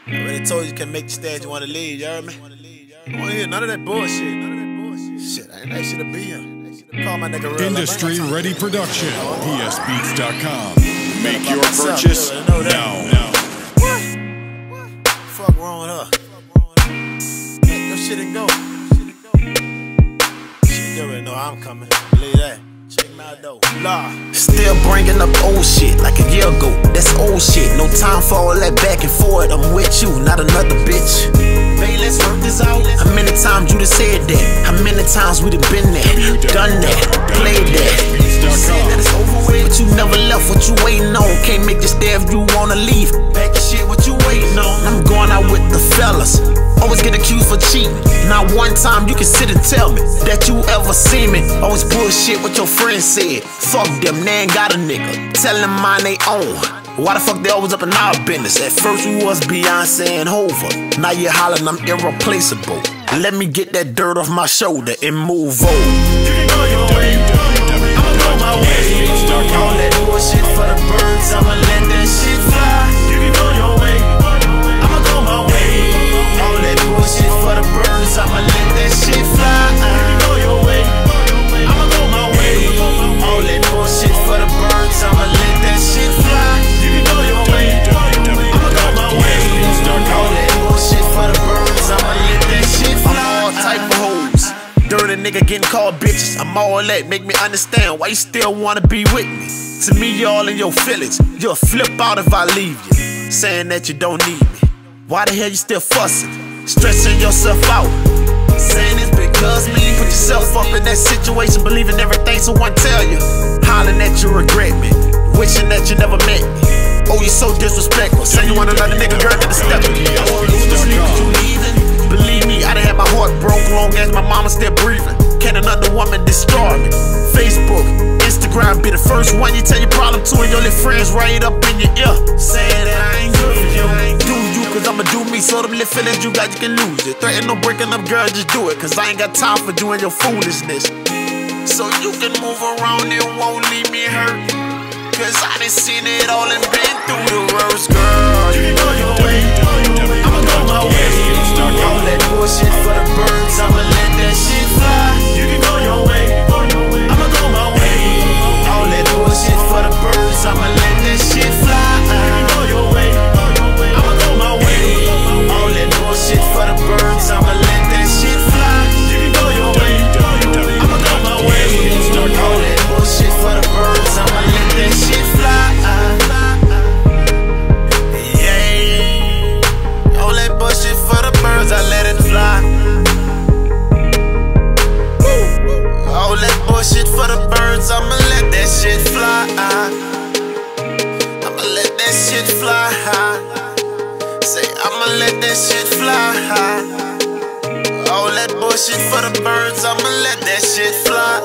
I already told you can make the stage you want to leave, you heard me? I don't want to hear none of that bullshit. Shit, I ain't that shit to be here. Call my nigga real Industry Ready Production, PSBeats.com. Make your purchase now. What? Fuck wrong with her? Take your shit and go. Shit, you already know I'm coming. Believe that. Check me out though. Still bringing up old shit like a year ago. That's old shit. No time for all that back and forth. I'm with you, not another bitch. Baby, let's work this out. How many times you done said that? How many times we done been there, done that, played that? Said that it's over with, but you never left. What you waiting on? Can't make this stay if you wanna leave. Back your shit, what you waiting on? I'm going out with the fellas. Always get accused for cheating. Not one time you can sit and tell me that you ever seen me. Always bullshit what your friends said. Fuck them, they ain't got a nigga. Tell them mine they own. Why the fuck they always up in our business? At first we was Beyonce and Hova. Now you hollering I'm irreplaceable. Let me get that dirt off my shoulder and move on. You can go your way, I'ma go my way. All that bullshit for the birds, I'ma let that shit fly. You can go your way, I'ma go my way. All that bullshit for the birds, I'ma let that shit fly. You can go your way, I'ma go my way. All that bullshit for the birds, I'ma let that shit fly. You can go your way, I'ma go my way. All that bullshit for the birds, I'ma let that shit fly. I'm all type of hoes. Dirty nigga getting called bitches. I'm all that. Make me understand why you still wanna be with me. To me, you're all in your feelings. You'll flip out if I leave you, saying that you don't need me. Why the hell you still fussing? Stressing yourself out, saying it's because me. Put yourself up in that situation, believing everything someone tell you. Hollering that you regret me, wishing that you never met me. Oh, you so disrespectful. Saying you want another nigga, girl, to the step of me. I won't lose the sleep 'cause you leaving. Believe me, I done had my heart broke long as my mama still breathing. Can another woman destroy me? Facebook, Instagram be the first one you tell your problem to, and your little friends right up in your ear, saying that I ain't good for you. Do you, cause I'ma do me, so them little feelings you got, you can lose it. Threaten no breaking up, girl, just do it, cause I ain't got time for doing your foolishness. So you can move around and won't leave me hurt, cause I done seen it all and been through the worst, girl. You can go your way, I'ma go my way. All that bullshit for the birds, I'ma let that shit fly. You can go your way, I'ma go my way. All that bullshit for the birds, I'ma let that shit fly. You can go your way, I'ma go my way. All that bullshit for the birds, I'ma let that shit fly. You can go your way, I'ma go my way. All that bullshit for the birds, I'ma let that shit fly. I let it fly. All that bullshit for the birds, I'ma let that shit fly. I'ma let that shit fly. Say I'ma let that shit fly. All that bullshit for the birds, I'ma let that shit fly.